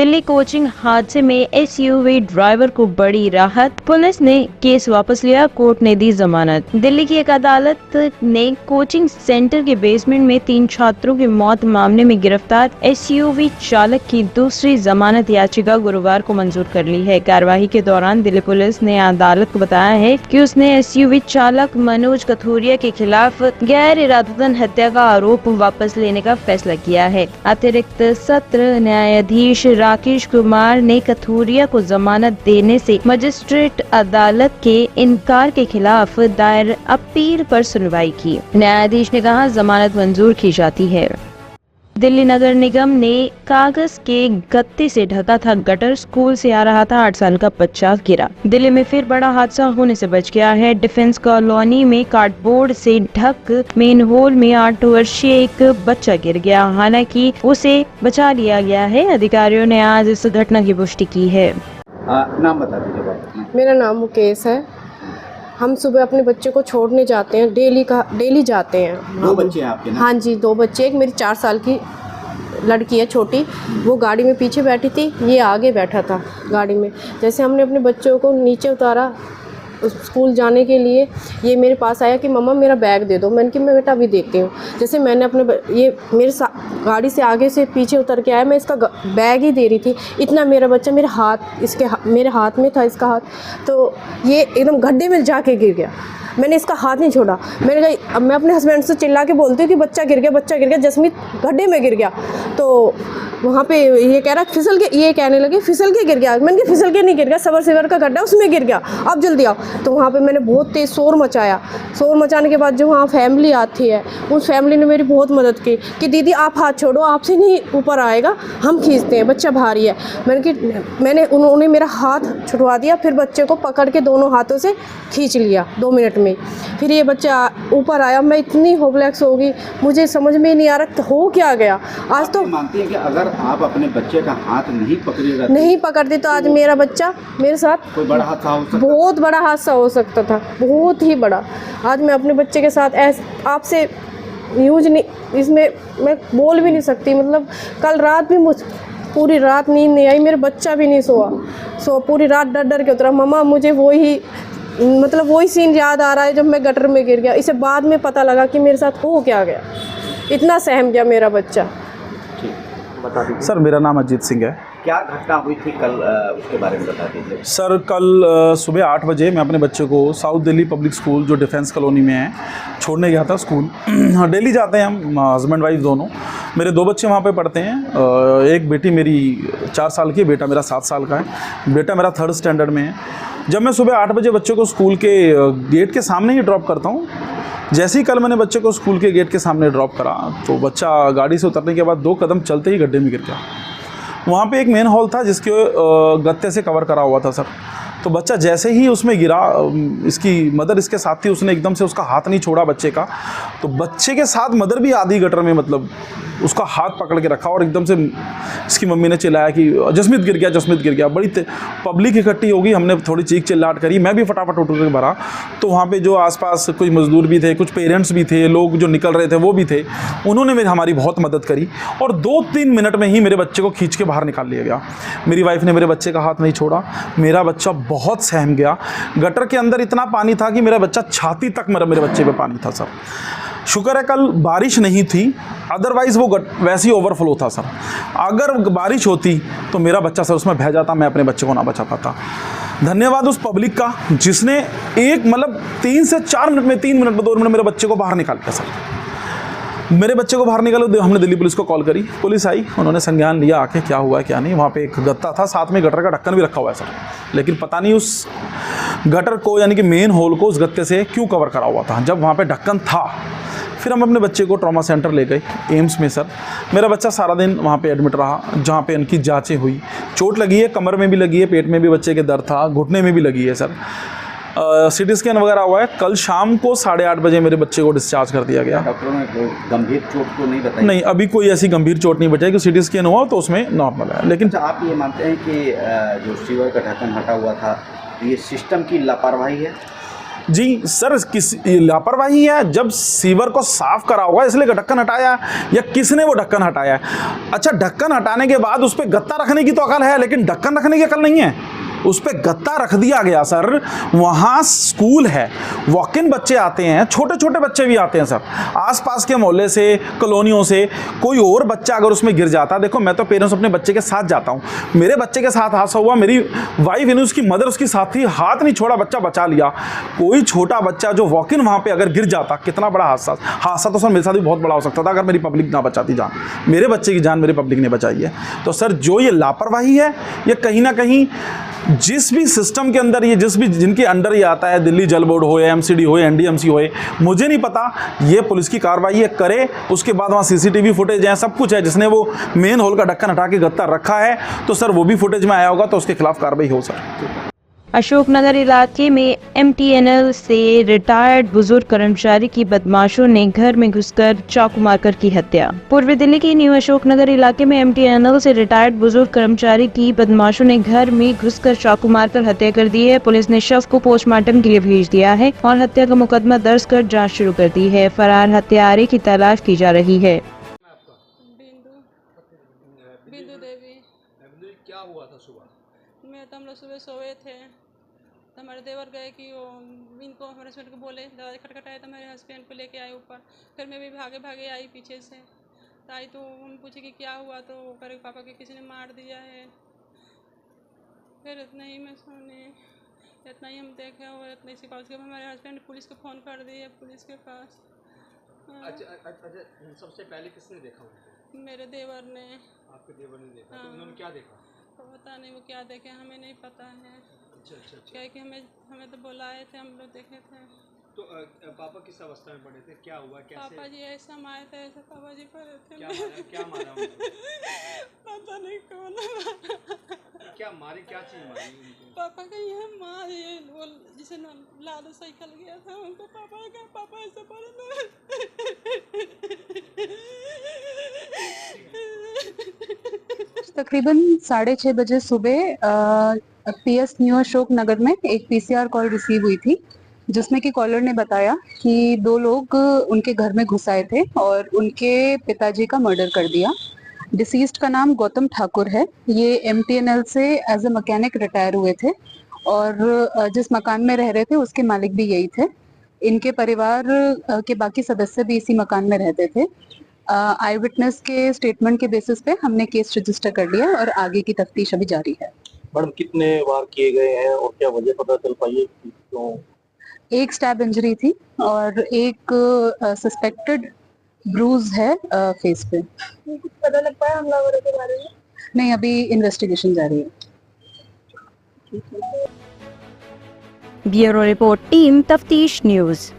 Delhi coaching हादसे में SUV driver को बड़ी राहत, पुलिस ने केस वापस लिया, कोर्ट ने दी जमानत। दिल्ली की एक अदालत ने कोचिंग सेंटर के बेसमेंट में 3 छात्रों की मौत मामले में गिरफ्तार एसयूवी चालक की दूसरी जमानत याचिका गुरुवार को मंजूर कर ली है। कार्यवाही के दौरान दिल्ली पुलिस ने अदालत को बताया है कि उसने एसयूवी चालक मनोज कथुरिया के खिलाफ गैर इरादतन हत्या का आरोप वापस लेने का फैसला किया है। अतिरिक्त सत्र न्यायाधीश राकेश कुमार ने कथुरिया को जमानत देने से मजिस्ट्रेट अदालत के इनकार के खिलाफ दायर अपील पर सुनवाई की। न्यायाधीश ने कहा जमानत मंजूर की जाती है। दिल्ली नगर निगम ने कागज के गत्ते से ढका था गटर, स्कूल से आ रहा था 8 साल का बच्चा, गिरा। दिल्ली में फिर बड़ा हादसा होने से बच गया है। डिफेंस कॉलोनी में कार्डबोर्ड से ढक मेन होल में 8 वर्षीय एक बच्चा गिर गया, हालांकि उसे बचा लिया गया है। अधिकारियों ने आज इस घटना की पुष्टि की है। नाम बता दीजिए। मेरा नाम मुकेश है। हम सुबह अपने बच्चे को छोड़ने जाते हैं, डेली जाते हैं। 2 बच्चे हैं आपके ना? हाँ जी, 2 बच्चे। एक मेरी 4 साल की लड़की है छोटी, वो गाड़ी में पीछे बैठी थी, ये आगे बैठा था गाड़ी में। जैसे हमने अपने बच्चों को नीचे उतारा स्कूल जाने के लिए, ये मेरे पास आया कि मम्मा मेरा बैग दे दो। मैंने कि मैं बेटा अभी देती हूँ। जैसे मैंने अपने ये मेरे गाड़ी से आगे से पीछे उतर के आया, मैं इसका बैग ही दे रही थी, इतना मेरा बच्चा मेरे हाथ में था, इसका हाथ, तो ये एकदम गड्ढे में जाके गिर गया। मैंने इसका हाथ नहीं छोड़ा। मैंने कहा, अब मैं अपने हस्बैंड से चिल्ला के बोलती हूँ कि बच्चा गिर गया, जसमीत गड्ढे में गिर गया। तो वहाँ पे ये कह रहा फिसल के, ये कहने लगे फिसल के गिर गया। मैंने कहा फिसल के नहीं गिर गया, सबमर्सिबल का गड्ढा उसमें गिर गया, अब जल्दी आओ। तो वहाँ पे मैंने बहुत तेज़ शोर मचाया। शोर मचाने के बाद जो वहाँ फैमिली आती है, उस फैमिली ने मेरी बहुत मदद की कि दीदी आप हाथ छोड़ो, आपसे नहीं ऊपर आएगा, हम खींचते हैं, बच्चा भारी है। उन्होंने मेरा हाथ छुड़वा दिया, फिर बच्चे को पकड़ के दोनों हाथों से खींच लिया 2 मिनट में। फिर ये बच्चा ऊपर आया। मैं इतनी होपलेस हो गई, मुझे समझ में नहीं आ रहा हो क्या गया। आज तो मानती है कि अगर आप अपने बच्चे का हाथ नहीं पकड़ती तो आज मेरा बच्चा मेरे साथ कोई बड़ा हादसा हो सकता, बहुत बड़ा हादसा हो सकता था, बहुत ही बड़ा। आज मैं अपने बच्चे के साथ आपसे न्यूज़ नहीं, इसमें मैं बोल भी नहीं सकती। मतलब कल रात भी पूरी रात नींद नहीं आई, मेरा बच्चा भी नहीं सोआ, पूरी रात डर के उतरा। मम्मा मुझे वही सीन याद आ रहा है जब मैं गटर में गिर गया। इसे बाद में पता लगा कि मेरे साथ हो क्या गया, इतना सहम गया मेरा बच्चा। बता दीजिए। सर मेरा नाम अजीत सिंह है। क्या घटना हुई थी कल, उसके बारे में बता दीजिए। सर कल सुबह 8 बजे मैं अपने बच्चे को साउथ दिल्ली पब्लिक स्कूल जो डिफेंस कॉलोनी में है छोड़ने गया था स्कूल। डेली जाते हैं हम, हस्बैंड वाइफ दोनों। मेरे 2 बच्चे वहाँ पे पढ़ते हैं। एक बेटी मेरी 4 साल की है, बेटा मेरा 7 साल का है। बेटा मेरा 3rd स्टैंडर्ड में है। जब मैं सुबह 8 बजे बच्चे को स्कूल के गेट के सामने ही ड्रॉप करता हूँ, जैसे ही कल मैंने बच्चे को स्कूल के गेट के सामने ड्रॉप करा तो बच्चा गाड़ी से उतरने के बाद 2 कदम चलते ही गड्ढे में गिर गया। वहाँ पे एक मेन हॉल था जिसके गत्ते से कवर करा हुआ था सर। तो बच्चा जैसे ही उसमें गिरा, इसकी मदर इसके साथ थी, उसने एकदम से उसका हाथ नहीं छोड़ा बच्चे का। तो बच्चे के साथ मदर भी आधी गटर में मतलब उसका हाथ पकड़ के रखा और एकदम से इसकी मम्मी ने चिल्लाया कि जसमीत गिर गया। बड़ी पब्लिक इकट्ठी होगी, हमने थोड़ी चीख चिल्लाहट करी। मैं भी फटाफट उठ के भरा। तो वहाँ पे जो आसपास कुछ मजदूर भी थे, कुछ पेरेंट्स भी थे, लोग जो निकल रहे थे वो भी थे। उन्होंने हमारी बहुत मदद करी और 2-3 मिनट में ही मेरे बच्चे को खींच के बाहर निकाल लिया गया। मेरी वाइफ ने मेरे बच्चे का हाथ नहीं छोड़ा। मेरा बच्चा बहुत सहम गया। गटर के अंदर इतना पानी था कि मेरा बच्चा छाती तक मेरे बच्चे पे पानी था सर। शुक्र है कल बारिश नहीं थी, अदरवाइज़ वो वैसे ही ओवरफ्लो था सर। अगर बारिश होती तो मेरा बच्चा सर उसमें बह जाता, मैं अपने बच्चे को ना बचा पाता। धन्यवाद उस पब्लिक का जिसने 3 से 4 मिनट में, 3 मिनट में, 2 मिनट में मेरे बच्चे को बाहर निकाल दिया सर। मेरे बच्चे को बाहर निकाले, हमने दिल्ली पुलिस को कॉल करी, पुलिस आई, उन्होंने संज्ञान लिया आके क्या हुआ है क्या नहीं। वहाँ पे एक गत्ता था, साथ में गटर का ढक्कन भी रखा हुआ है सर, लेकिन पता नहीं उस गटर को यानी कि मेन होल को उस गत्ते से क्यों कवर करा हुआ था जब वहाँ पे ढक्कन था। फिर हम अपने बच्चे को ट्रॉमा सेंटर ले गए एम्स में सर। मेरा बच्चा सारा दिन वहाँ पे एडमिट रहा, जहाँ पे इनकी जांचें हुई। चोट लगी है, कमर में भी लगी है, पेट में भी बच्चे के दर्द था, घुटने में भी लगी है सर। CT स्कैन वगैरह हुआ है। कल शाम को 8:30 बजे मेरे बच्चे को डिस्चार्ज कर दिया गया। डॉक्टरों ने गंभीर चोट तो नहीं बताई? नहीं, अभी कोई ऐसी गंभीर चोट नहीं बची, कि CT स्कैन हुआ तो उसमें नॉर्मल है। लेकिन अच्छा, आप ये मानते हैं कि जो सीवर का ढक्कन हटा हुआ था, ये सिस्टम की लापरवाही है? जी सर, किस लापरवाही है? जब सीवर को साफ करा होगा इसलिए ढक्कन हटाया, या किसने वो ढक्कन हटाया? अच्छा, ढक्कन हटाने के बाद उस पर गत्ता रखने की तो अकल है, लेकिन ढक्कन रखने की अकल नहीं है। उस पर गत्ता रख दिया गया सर। वहाँ स्कूल है, वॉक इन बच्चे आते हैं, छोटे छोटे बच्चे भी आते हैं सर, आसपास के मोहल्ले से, कॉलोनियों से। कोई और बच्चा अगर उसमें गिर जाता, देखो मैं तो पेरेंट्स अपने बच्चे के साथ जाता हूँ, मेरे बच्चे के साथ हादसा हुआ, मेरी वाइफ यानी उसकी मदर उसकी साथ ही, हाथ नहीं छोड़ा, बच्चा बचा लिया। कोई छोटा बच्चा जो वॉक इन वहाँ पर अगर गिर जाता, कितना बड़ा हादसा तो सर मेरे साथ भी बहुत बड़ा हो सकता था अगर मेरी पब्लिक ना बचाती जान। मेरे बच्चे की जान मेरी पब्लिक ने बचाई है। तो सर जो ये लापरवाही है, ये कहीं ना कहीं जिस भी सिस्टम के अंदर ये जिनके अंडर ये आता है, दिल्ली जल बोर्ड हो, एमसीडी हो, एनडीएमसी हो, मुझे नहीं पता, ये पुलिस की कार्रवाई है करे। उसके बाद वहाँ सीसीटीवी फुटेज है, सब कुछ है। जिसने वो मेन होल का ढक्कन हटा के गत्ता रखा है तो सर वो भी फुटेज में आया होगा, तो उसके खिलाफ कार्रवाई हो सर। अशोकनगर इलाके में एमटीएनएल से रिटायर्ड बुजुर्ग कर्मचारी की बदमाशों ने घर में घुसकर चाकू मारकर की हत्या। पूर्वी दिल्ली के न्यू अशोकनगर इलाके में एमटीएनएल से रिटायर्ड बुजुर्ग कर्मचारी की बदमाशों ने घर में घुसकर चाकू मारकर हत्या कर दी है। पुलिस ने शव को पोस्टमार्टम के लिए भेज दिया है और हत्या का मुकदमा दर्ज कर जाँच शुरू कर दी है। फरार हत्यारे की तलाश की जा रही है। बिंदु देवी। क्या हुआ था सुबह? हम लोग सुबह सोए थे तो हमारे देवर गए कि वो इनको हमारे हस्बैंड को बोले, दरवाजा खटखटाया तो मेरे हस्बैंड को लेके आए ऊपर। फिर मैं भी भागे भागे आई पीछे से, तो आई तो उन पूछे कि क्या हुआ, तो वो करे पापा के किसी ने मार दिया है। फिर इतना ही मैं सुनी, इतना ही हम देखे और इतना ही सिखा। उसके बाद हमारे हस्बैंड पुलिस को फ़ोन कर दिए, पुलिस के पास। अच्छा, सबसे पहले किसने देखा उनको? मेरे देवर ने। आपके देवर ने देखा? हाँ। तो उन्होंने क्या देखा? तो पता नहीं वो क्या देखे, हमें नहीं पता है। अच्छा। क्या कि हमें तो बुलाए थे, हम लोग देखे थे। तो पापा किस अवस्था में पड़े थे? क्या हुआ? कैसे? पापा जी ऐसा मारे थे, ऐसा पापा जी पड़े थे। क्या मारा उनको? पता नहीं कौन मारा। क्या मारी? क्या चीज मारी उनको? पापा का यहाँ मारे, वो जिसे ना लाल साइकिल गया था उनको पापा ऐसे पड़े तकरीबन 6:30 बजे सुबह पीएस न्यू अशोक नगर में एक पीसीआर कॉल रिसीव हुई थी, जिसमें कि कॉलर ने बताया कि 2 लोग उनके घर में घुस आए थे और उनके पिताजी का मर्डर कर दिया। डिसीज्ड का नाम गौतम ठाकुर है। ये एमटीएनएल से एज ए मैकेनिक रिटायर हुए थे और जिस मकान में रह रहे थे उसके मालिक भी यही थे। इनके परिवार के बाकी सदस्य भी इसी मकान में रहते थे। आई विटनेस के स्टेटमेंट के बेसिस पे हमने केस रजिस्टर कर लिया और आगे की तफ्तीश अभी जारी है। मैडम कितने वार किए गए हैं और क्या वजह पता चल पाई है? तो एक स्टैब इंजरी थी और एक सस्पेक्टेड ब्रूज है फेस पे। कुछ पता लग पाया हमलावरों के बारे में? नहीं, अभी इन्वेस्टिगेशन जारी है। ब्यूरो रिपोर्ट, टीम तफ्तीश न्यूज़।